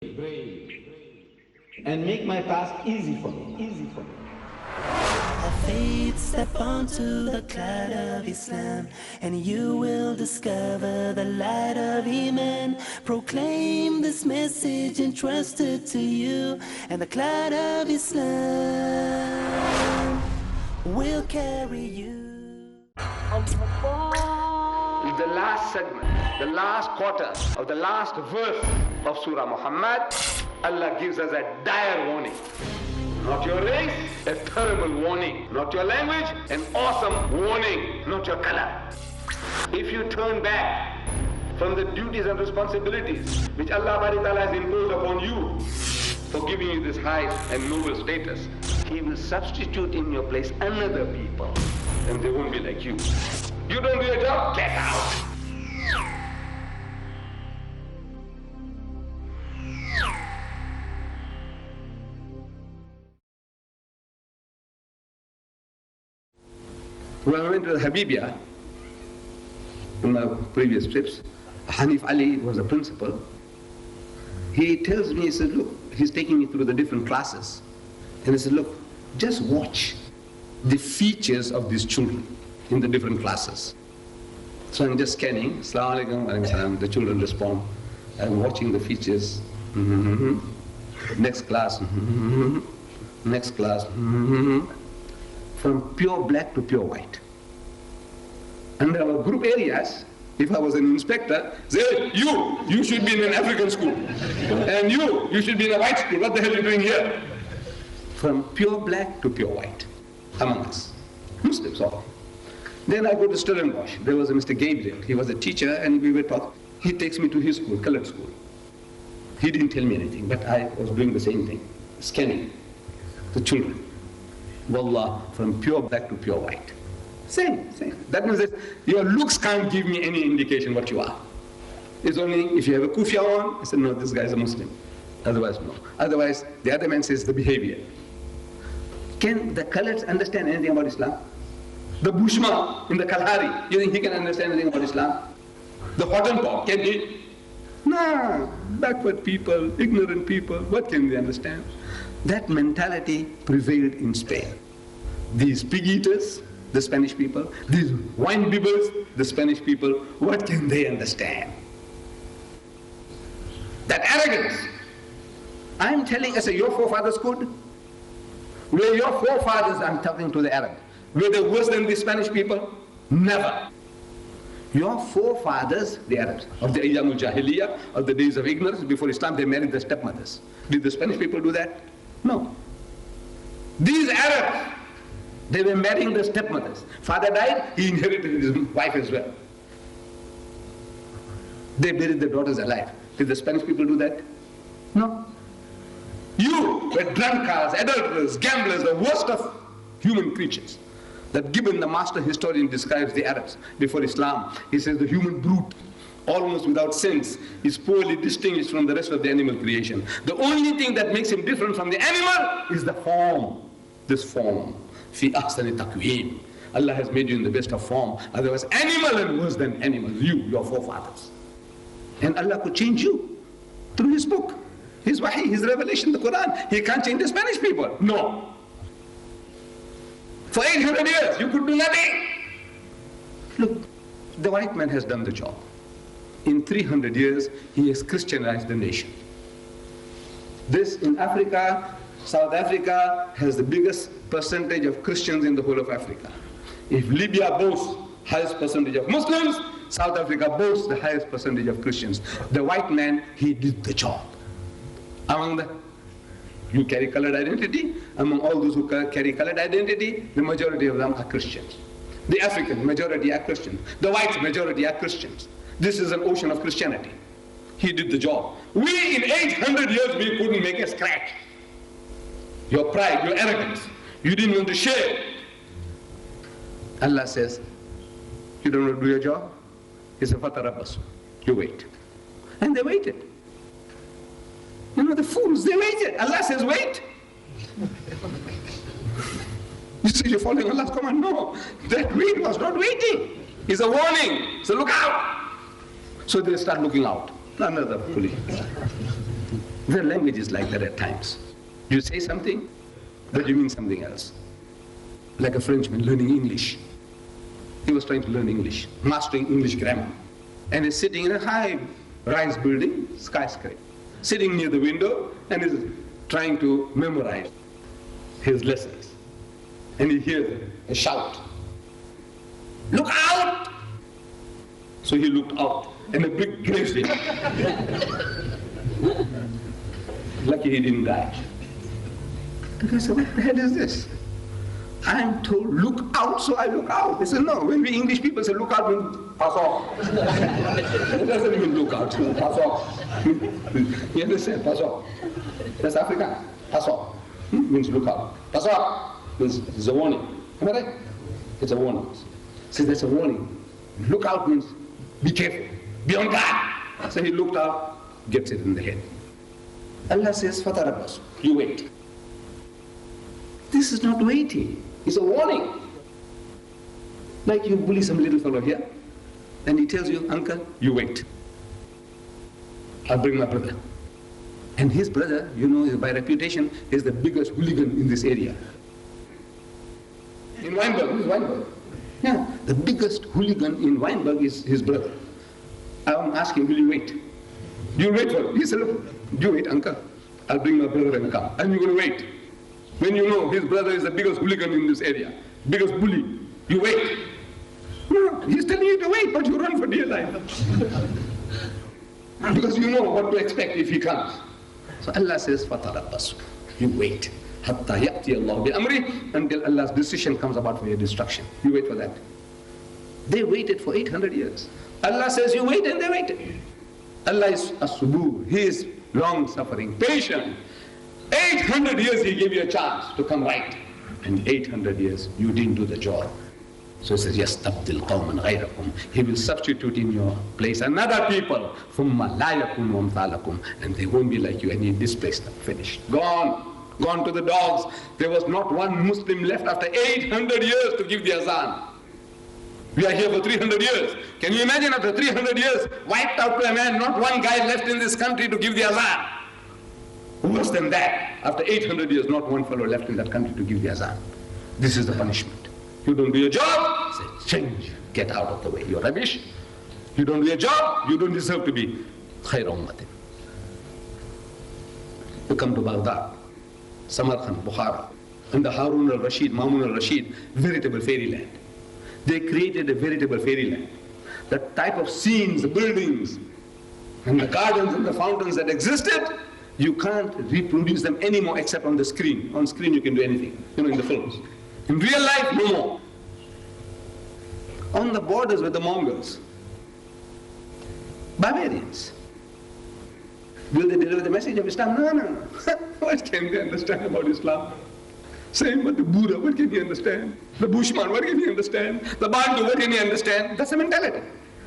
and make my task easy for me. Have faith, step onto the cloud of Islam, and you will discover the light of Iman. Proclaim this message entrusted to you, and the cloud of Islam will carry you. The last segment, the last quarter of the last verse of Surah Muhammad, Allah gives us a dire warning. Not your race, a terrible warning. Not your language, an awesome warning. Not your color. If you turn back from the duties and responsibilities which Allah has imposed upon you for giving you this high and noble status, He will substitute in your place another people, and they won't be like you. You don't do your job, get out. When I went to the Habibia, in my previous trips, Hanif Ali was the principal. He tells me, he said, look, he's taking me through the different classes. And he said, look, just watch the features of these children in the different classes. So I'm just scanning, Assalamu alaikum, wa alaikum salam. The children respond. I'm watching the features. Next class. Next class. From pure black to pure white. And there were group areas. If I was an inspector, say, you should be in an African school. And you should be in a white school. What the hell are you doing here? From pure black to pure white among us. Muslims all. Then I go to Stellenbosch. There was a Mr. Gabriel. He was a teacher and we were talking. He takes me to his school, colored school. He didn't tell me anything, but I was doing the same thing, scanning the children. Wallah, from pure black to pure white. Same. That means that your looks can't give me any indication what you are. It's only if you have a kufiya on, I said, no, this guy is a Muslim. Otherwise, no. Otherwise, the other man says the behavior. Can the coloreds understand anything about Islam? The Bushma in the Kalahari, you think he can understand anything about Islam? The Hottentot, can he? Nah, backward people, ignorant people, what can they understand? That mentality prevailed in Spain. These pig eaters, the Spanish people, these wine bibbers, the Spanish people, what can they understand? That arrogance. I'm telling, I say, your forefathers could? Were your forefathers, I'm talking to the Arab, were they worse than the Spanish people? Never. Your forefathers, the Arabs, of the Ayyamul Jahiliyyah, of the days of ignorance before Islam, they married their stepmothers. Did the Spanish people do that? No. These Arabs, they were marrying their stepmothers. Father died, he inherited his wife as well. They buried their daughters alive. Did the Spanish people do that? No. You were drunkards, adulterers, gamblers, the worst of human creatures. That Gibbon, the master historian, describes the Arabs before Islam. He says the human brute, almost without sense, is poorly distinguished from the rest of the animal creation. The only thing that makes him different from the animal is the form. This form. Fi ahsani taqweem. Allah has made you in the best of form. Otherwise, animal and worse than animal. You, your forefathers. And Allah could change you through His book, His wahi, His revelation, the Quran. He can't change the Spanish people. No. For 800 years, you could do nothing. Look, the white man has done the job. In 300 years, he has Christianized the nation. This in Africa, South Africa has the biggest percentage of Christians in the whole of Africa. If Libya boasts highest percentage of Muslims, South Africa boasts the highest percentage of Christians. The white man, he did the job. Among the you carry colored identity. Among all those who carry colored identity, the majority of them are Christians. The African majority are Christians. The white majority are Christians. This is an ocean of Christianity. He did the job. We, in 800 years, we couldn't make a scratch. Your pride, your arrogance, you didn't want to share. Allah says, you don't want to do your job? He said, fatarabbasu. You wait. And they waited. You know, the fools, they waited. Allah says, wait. You see, you're following Allah's command. No, that wait was not waiting. It's a warning. So look out. So they start looking out. Another police. Their language is like that at times. You say something, but you mean something else. Like a Frenchman learning English. He was trying to learn English, mastering English grammar. And he's sitting in a high-rise building, skyscraper, sitting near the window and is trying to memorize his lessons. And he hears a shout, "Look out!" So he looked out, and a brick grazed him. Lucky he didn't die. And I said, "What the hell is this? I'm told, look out, so I look out." He said, "No, when we English people say look out, means pass off." It doesn't mean look out, pass off. You understand? Pass off. That's African. Pass off means look out. Pass off means it's a warning. Am I right? It's a warning. See, that's a warning. Look out means be careful, be on guard. So he looked out, gets it in the head. Allah says, "Fatarabbas," you wait. This is not waiting. It's a warning. Like you bully some little fellow here, and he tells you, "Uncle, you wait. I'll bring my brother." And his brother, you know, by reputation, is the biggest hooligan in this area. In Weinberg, who's Weinberg? Yeah, the biggest hooligan in Weinberg is his brother. I'm asking, will you wait? You'll wait for him. He said, "Look, you wait, uncle. I'll bring my brother and come." And you're going to wait. When you know his brother is the biggest hooligan in this area, biggest bully, you wait. No, he's telling you to wait, but you run for dear life. Because you know what to expect if he comes. So Allah says, "Fatarabbasu," you wait. Hatta ya'ti Allah bi amri, until Allah's decision comes about for your destruction. You wait for that. They waited for 800 years. Allah says you wait, and they waited. Allah is as-subur. He is long-suffering, patient. 800 years He gave you a chance to come right. And 800 years you didn't do the job. So He says, "Yastabdil qawman ghayrakum." He will substitute in your place another people. Thumma la yakunu amthalakum. And they won't be like you, and He displaced them. Finished. Gone to the dogs. There was not one Muslim left after 800 years to give the azan. We are here for 300 years. Can you imagine after 300 years, wiped out to a man, not one guy left in this country to give the azan? Worse than that, after 800 years, not one fellow left in that country to give the azan. This is the punishment. You don't do your job, say, change, get out of the way, you're rubbish. You don't do your job, you don't deserve to be khair ummatin. You come to Baghdad, Samarkand, Bukhara, and the Harun al-Rashid, Mamun al-Rashid, veritable fairyland. They created a veritable fairyland. The type of scenes, the buildings, and the gardens and the fountains that existed, you can't reproduce them anymore except on the screen. On screen you can do anything, you know, in the films. In real life, no more. On the borders with the Mongols, barbarians. Will they deliver the message of Islam? No. What can they understand about Islam? Same with the Buddha, what can he understand? The Bushman, what can he understand? The Bantu, what can he understand? That's the mentality.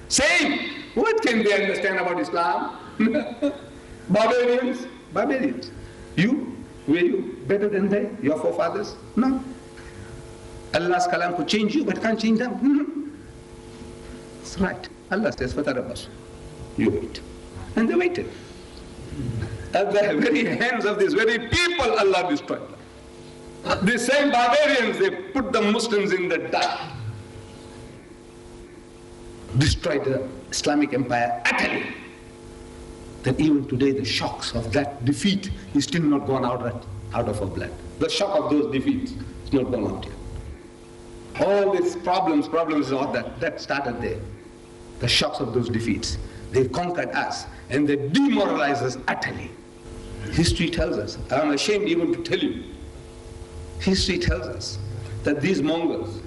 Same. What can they understand about Islam? Barbarians. You? Were you better than they? Your forefathers? No. Allah's kalam could change you, but can't change them. That's right. Allah says, "Fatarabbasu." You wait. And they waited. At the very hands of these very people, Allah destroyed them. The same barbarians, they put the Muslims in the dust. Destroyed the Islamic empire utterly. That even today the shocks of that defeat is still not gone out of our blood. The shock of those defeats is not gone out yet. All these problems is all that started there. The shocks of those defeats. They conquered us and they demoralized us utterly. History tells us, I'm ashamed even to tell you, history tells us that these Mongols,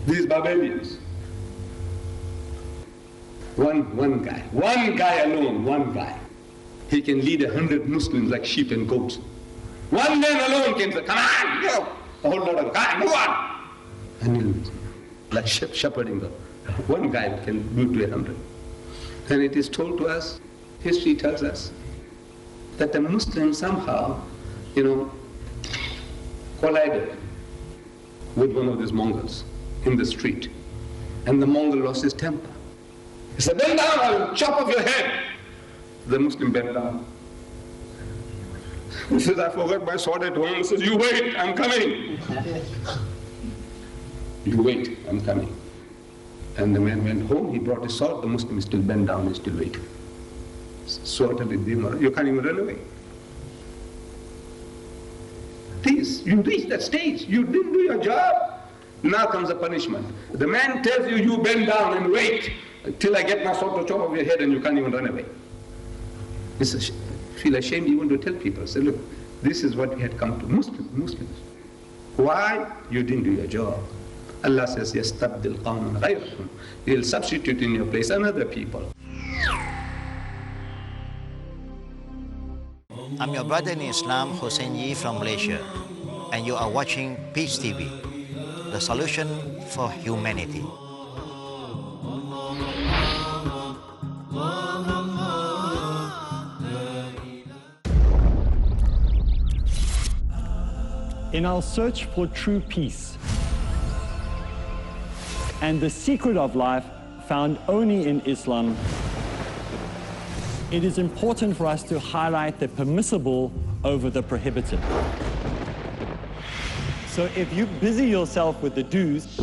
these barbarians, one guy alone, he can lead 100 Muslims like sheep and goats. One man alone can say, "Come on, go!" A whole lot of, "Come on, move on!" And he'll, like shepherding them. One guy can do to 100. And it is told to us, history tells us, that the Muslims somehow, collided with one of these Mongols in the street. And the Mongol lost his temper. He said, "Bend down, I'll chop off your head." The Muslim bent down. He says, I forgot my sword at home. He says, you wait, I'm coming. You wait, I'm coming. And the man went home, he brought his sword, the Muslim is still bent down, he's still waiting. Sword, you can't even run away. Please, you reach that stage, you didn't do your job. Now comes the punishment. The man tells you, you bend down and wait till I get my sword to chop off your head and you can't even run away. Feel ashamed even to tell people. Say, look, this is what we had come to. Muslims. Why? You didn't do your job. Allah says, يَسْتَبْدِلْ قَوْمًا غَيْرَكُمْ. He'll substitute in your place another people. I'm your brother in Islam, Hussein Yi from Malaysia, and you are watching Peace TV, the solution for humanity. In our search for true peace and the secret of life found only in Islam, it is important for us to highlight the permissible over the prohibited. So if you busy yourself with the do's,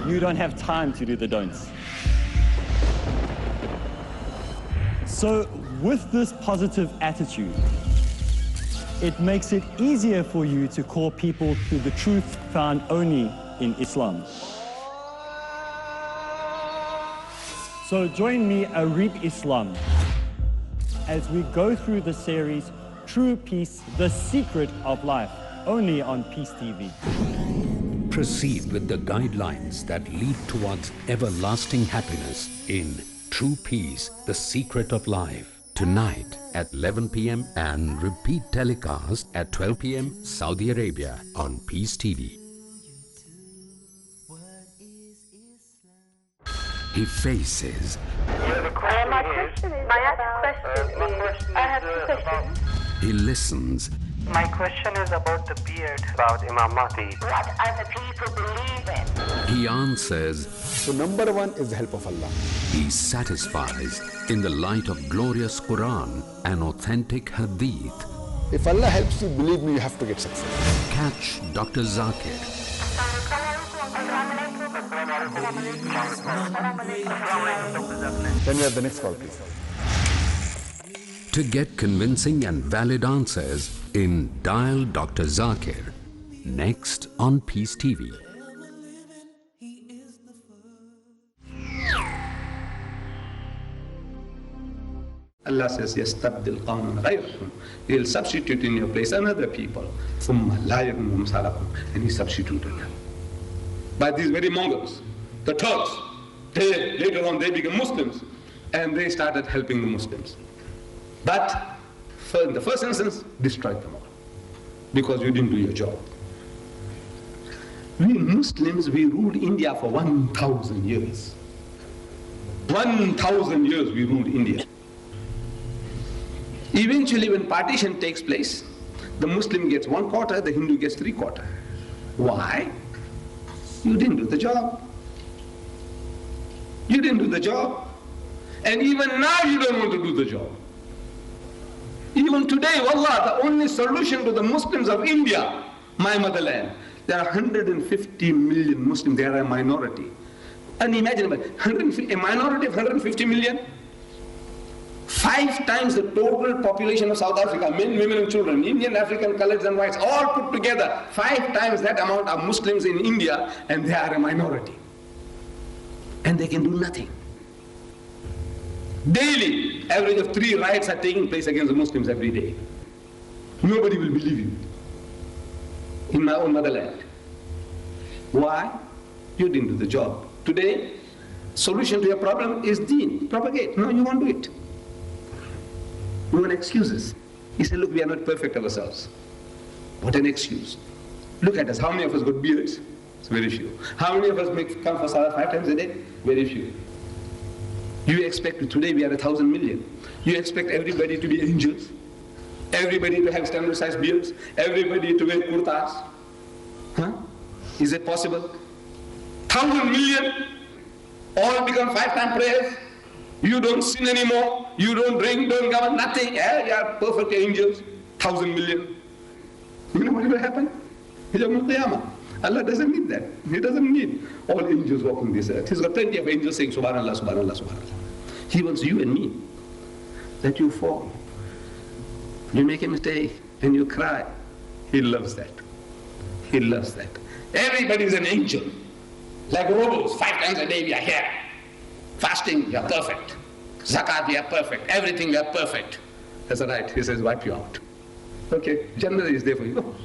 you don't have time to do the don'ts. So with this positive attitude, it makes it easier for you to call people to the truth found only in Islam. So join me, Arib Islam, as we go through the series True Peace, the Secret of Life, only on Peace TV. Proceed with the guidelines that lead towards everlasting happiness in True Peace, the Secret of Life. Tonight at 11 p.m. and repeat telecast at 12 p.m. Saudi Arabia on Peace TV. He faces. My question is, I have two questions. He listens. My question is about the beard, about Imam Mahdi. What other people believe in. He answers. So number one is the help of Allah. He satisfies in the light of glorious Quran and authentic Hadith. If Allah helps you, believe me, you have to get success. Catch Dr. Zakir. Then we have the next call, please. To get convincing and valid answers in Dial Dr. Zakir. Next on Peace TV. Allah says, يَسْتَبْدِلْ قَوْمًا غَيْرَكُمْ. He'll substitute in your place another people. ثُمَّ لَا يَكُنْ مَثْلَكُمْ. And he substituted them. By these very Mongols, the Turks, later on they became Muslims, and they started helping the Muslims. But in the first instance, destroyed them all, because you didn't do your job. We Muslims, we ruled India for 1,000 years. 1,000 years we ruled India. Eventually, when partition takes place, the Muslim gets 1/4, the Hindu gets 3/4. Why? You didn't do the job. You didn't do the job. And even now you don't want to do the job. Even today, wallah, the only solution to the Muslims of India, my motherland, there are 150 million Muslims, they are a minority. Unimaginable. A minority of 150 million? 5 times the total population of South Africa, men, women and children, Indian, African, coloreds and whites, all put together, 5 times that amount are Muslims in India, and they are a minority. And they can do nothing. Daily, average of 3 riots are taking place against the Muslims every day. Nobody will believe you. In my own motherland. Why? You didn't do the job. Today, solution to your problem is deen. Propagate. No, you won't do it. You want excuses. He said, look, we are not perfect ourselves. What an excuse. Look at us. How many of us got beards? It's very few. How many of us come for Salah 5 times a day? Very few. You expect today we are 1,000 million. You expect everybody to be angels, everybody to have standard-sized beards, everybody to wear kurtas. Huh? Is it possible? 1,000 million all become 5-time prayers. You don't sin anymore. You don't drink, don't come, nothing. Yeah, you are perfect angels, 1,000 million. You know what will happen? Allah doesn't need that. He doesn't need all angels walking this earth. He's got plenty of angels saying Subhanallah, Subhanallah, Subhanallah. He wants you and me, that you fall. You make a mistake and you cry. He loves that. He loves that. Everybody is an angel. Like robots, 5 times a day we are here. Fasting, you are perfect. Zakat, you are perfect. Everything, you are perfect. That's right. He says, wipe you out. Okay, Jannah is there for you.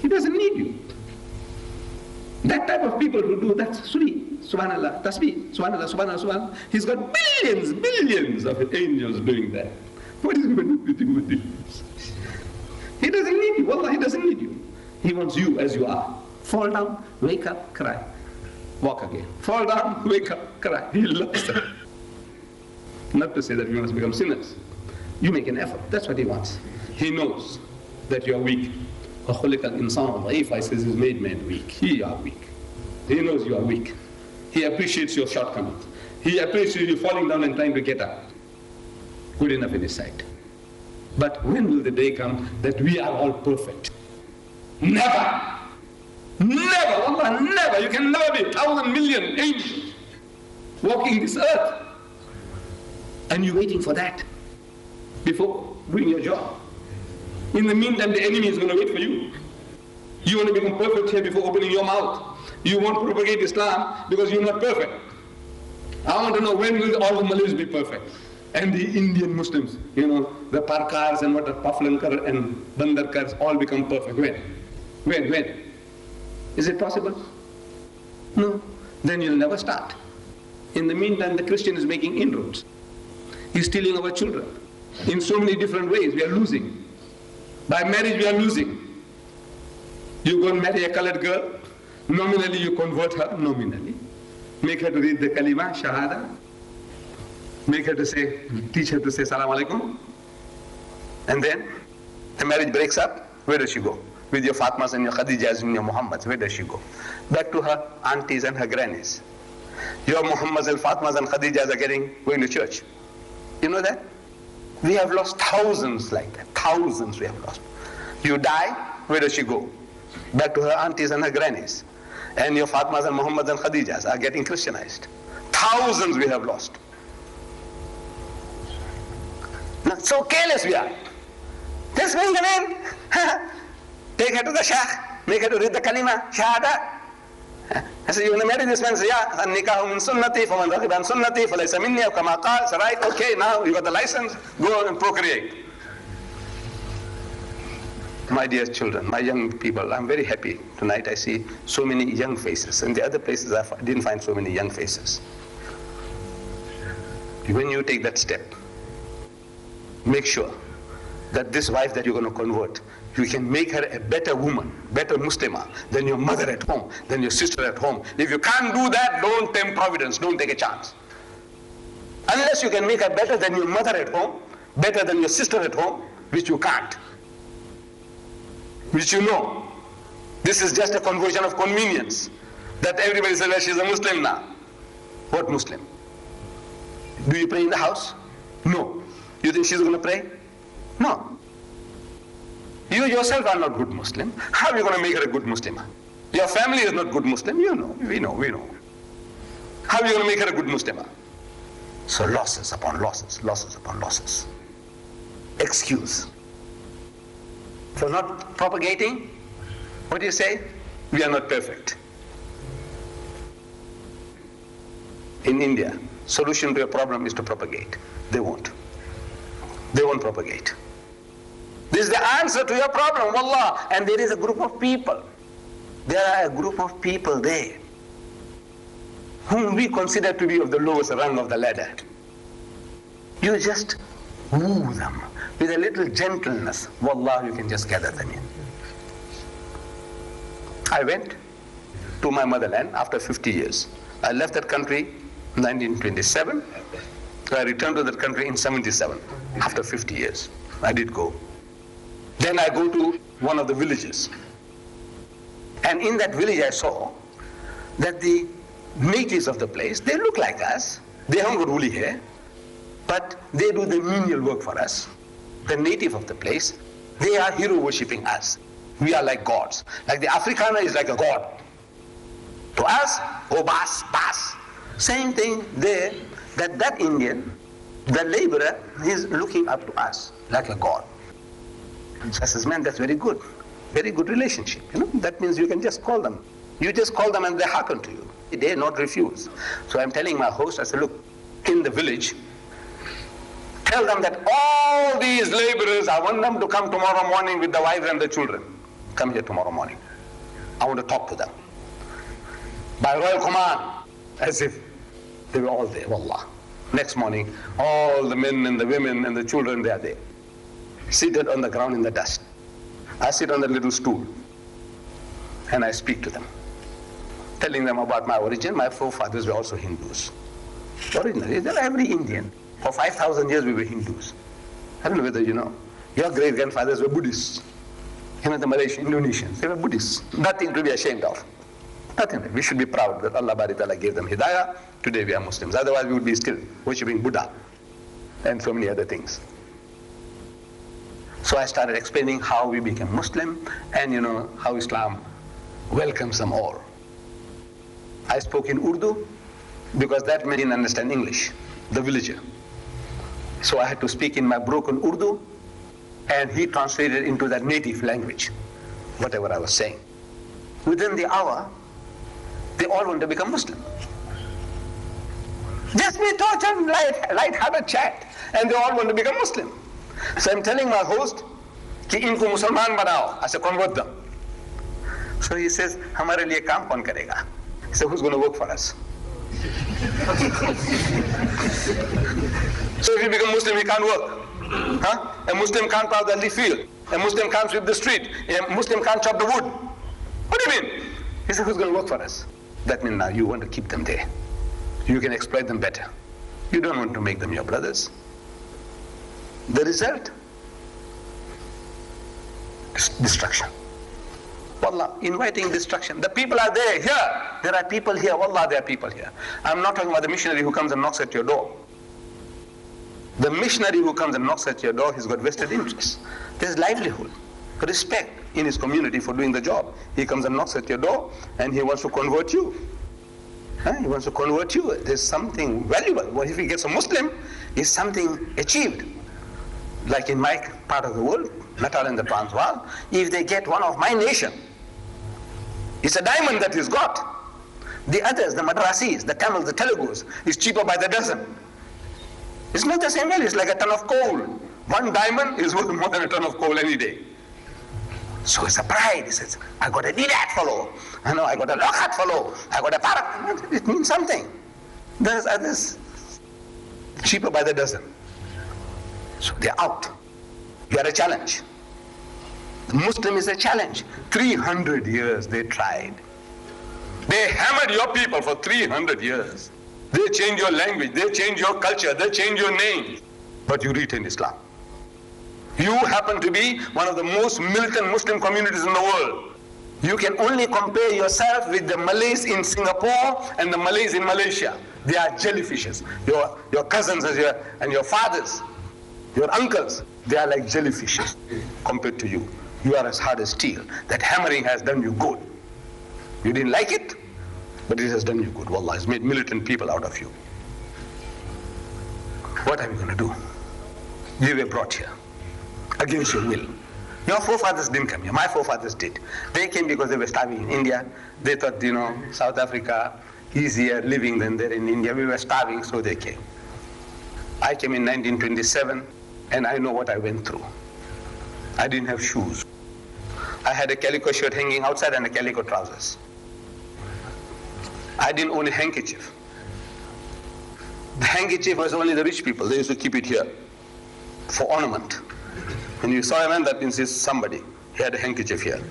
He doesn't need you. That type of people who do that, Suri, Subhanallah, Tasbih, Subhanallah, Subhanallah, Subhanallah, he's got billions of angels doing that. What is he going to do with you? He doesn't need you. Wallah, he doesn't need you. He wants you as you are. Fall down, wake up, cry. Walk again. Fall down, wake up, cry. He loves that. Not to say that we must become sinners. You make an effort. That's what he wants. He knows that you are weak. I says he's made man weak. You are weak. He knows you are weak. He appreciates your shortcomings. He appreciates you falling down and trying to get up. Good enough in his sight. But when will the day come that we are all perfect? Never. Never. Allah, never. You can never be 1,000 million angels walking this earth. And you're waiting for that before doing your job. In the meantime, the enemy is going to wait for you. You want to become perfect here before opening your mouth. You want to propagate Islam because you're not perfect. I want to know, when will all the Malays be perfect? And the Indian Muslims, the Parkars and Paflankar and Bandarkars all become perfect. When? Is it possible? No. Then you'll never start. In the meantime, the Christian is making inroads. He's stealing our children. In so many different ways, we are losing. By marriage, we are losing. You go and marry a colored girl, nominally you convert her, nominally. Make her to read the kalima, shahada. Make her to teach her to say salam alaikum. And then the marriage breaks up. Where does she go? With your Fatmas and your Khadijas and your Muhammads, where does she go? Back to her aunties and her grannies. Your Muhammads and Fatmas and Khadijas are going to church. You know that? We have lost thousands like that. Thousands we have lost. You die, where does she go? Back to her aunties and her grannies. And your Fatmas and Muhammads and Khadijas are getting Christianized. Thousands we have lost. Now, so careless we are. Just bring them in. Take her to the Shaykh. Make her to read the kalima, shahada. I said, you want to marry this man? Say, yeah. Nikahu min sunnati, faman raghiba an sunnati, falaysa minni, aw kama qal. Say, right, okay, now you got the license, go and procreate. My dear children, my young people, I'm very happy. Tonight I see so many young faces. In the other places I didn't find so many young faces. When you take that step, make sure that this wife that you're going to convert, you can make her a better woman, better Muslimah than your mother at home, than your sister at home. If you can't do that, don't tempt providence, don't take a chance. Unless you can make her better than your mother at home, better than your sister at home, which you can't. Which you know. This is just a conversion of convenience. That everybody says, well, she's a Muslim now. What Muslim? Do you pray in the house? No. You think she's going to pray? No. You yourself are not good Muslim. How are you going to make her a good Muslimah? Your family is not good Muslim. You know, we know. How are you going to make her a good Muslimah? So losses upon losses, losses upon losses. Excuse for not propagating. What do you say? We are not perfect. In India, solution to a problem is to propagate. They won't. They won't propagate. This is the answer to your problem, wallah. And there is a group of people. There are a group of people there whom we consider to be of the lowest rung of the ladder. You just woo them with a little gentleness. Wallah, you can just gather them in. I went to my motherland after 50 years. I left that country in 1927. I returned to that country in 77, after 50 years. I did go. Then I go to one of the villages. And in that village I saw that the natives of the place, they look like us. They haven't got woolly hair. but they do the menial work for us. The native of the place, they are hero worshipping us. We are like gods. Like the Afrikaner is like a god. To us, oh bas, bas. Same thing there, that Indian, the laborer, is looking up to us like a god. So I says, man, that's very good. Very good relationship. That means you can just call them. You just call them and they hearken to you. They dare not refuse. So I'm telling my host, I said, look, in the village, tell them that all these laborers, I want them to come tomorrow morning with the wives and the children. Come here tomorrow morning. I want to talk to them. By royal command, as if they were all there, wallah. Next morning, all the men and the women and the children, they are there. Seated on the ground in the dust. I sit on the little stool and I speak to them, telling them about my origin. My forefathers were also Hindus. Originally, they're every Indian. For 5,000 years we were Hindus. I don't know whether you know. Your great-grandfathers were Buddhists. The Malaysian, Indonesians, they were Buddhists. Nothing to be ashamed of. Nothing. We should be proud that Allah Bari Ta'ala gave them Hidayah. Today we are Muslims. Otherwise we would be still worshipping Buddha and so many other things. So I started explaining how we became Muslim and how Islam welcomes them all. I spoke in Urdu because that made him understand English, the villager. So I had to speak in my broken Urdu and he translated into that native language, whatever I was saying. Within the hour, they all want to become Muslim. Just we touch and light-hearted chat, and they all want to become Muslim. So I'm telling my host, ki inko Musalman banao. I said, convert them. So he says, hamare liye kaam kaun karega? He said, who's going to work for us? So if you become Muslim, he can't work. Huh? A Muslim can't plow the field. A Muslim can't sweep the street. A Muslim can't chop the wood. What do you mean? He said, who's going to work for us? That means now you want to keep them there. You can exploit them better. You don't want to make them your brothers. The result is destruction. Wallah, inviting destruction. The people are there, here. There are people here. Wallah, there are people here. I'm not talking about the missionary who comes and knocks at your door. The missionary who comes and knocks at your door, he's got vested interests. There's livelihood, respect in his community for doing the job. He comes and knocks at your door and he wants to convert you. He wants to convert you. There's something valuable. Well, if he gets a Muslim, it's something achieved. Like in my part of the world, Natal and the Transvaal, if they get one of my nation, it's a diamond that he's got. The others, the Madrasis, the Tamils, the Telugus, is cheaper by the dozen. It's not the same value, it's like a ton of coal. One diamond is worth more than a ton of coal any day. So it's a pride. He says, I got a Deedat fellow. I got a Lockhart fellow. I got a Parak. It means something. There's others cheaper by the dozen. So they're out. You are a challenge. The Muslim is a challenge. 300 years they tried. They hammered your people for 300 years. They changed your language, they changed your culture, they changed your name. But you retain Islam. You happen to be one of the most militant Muslim communities in the world. You can only compare yourself with the Malays in Singapore and the Malays in Malaysia. They are jellyfishes. Your cousins and your fathers, your uncles, they are like jellyfishes compared to you. You are as hard as steel. That hammering has done you good. You didn't like it, but it has done you good. Wallah, it's made militant people out of you. What are we going to do? You were brought here against your will. Your forefathers didn't come here. My forefathers did. They came because they were starving in India. They thought, South Africa, easier living than there in India. We were starving, so they came. I came in 1927, and I know what I went through. I didn't have shoes. I had a calico shirt hanging outside and a calico trousers. I didn't own a handkerchief. The handkerchief was only the rich people. They used to keep it here for ornament. When you saw a man, that means he's somebody. He had a handkerchief here.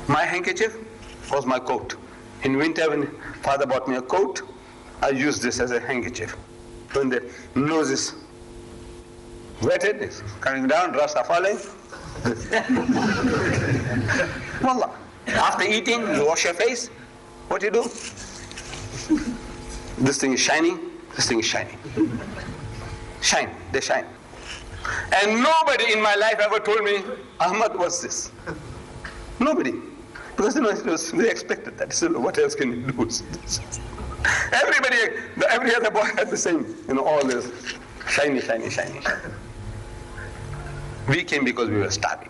My handkerchief was my coat. In winter, when father bought me a coat, I used this as a handkerchief. When the nose is wetted, it's coming down, drops are falling. Wallah. After eating, you wash your face. What do you do? This thing is shining. This thing is shining. Shine, they shine. And nobody in my life ever told me, Ahmad, what's this? Nobody. Because they expected that. So what else can you do? Everybody, every other boy had the same, all this shiny, shiny, shiny, shiny. We came because we were starving.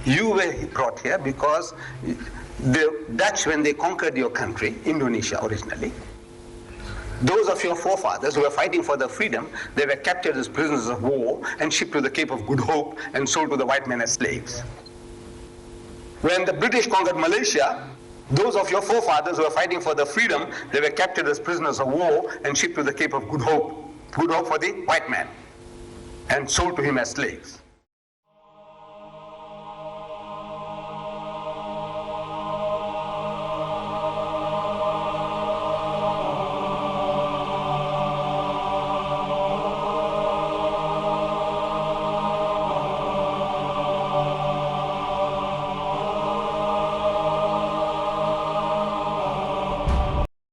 You were brought here because the Dutch, when they conquered your country, Indonesia originally, those of your forefathers who were fighting for their freedom, they were captured as prisoners of war and shipped to the Cape of Good Hope and sold to the white men as slaves. When the British conquered Malaysia, those of your forefathers who were fighting for their freedom, they were captured as prisoners of war and shipped to the Cape of Good Hope for the white man, and sold to him as slaves.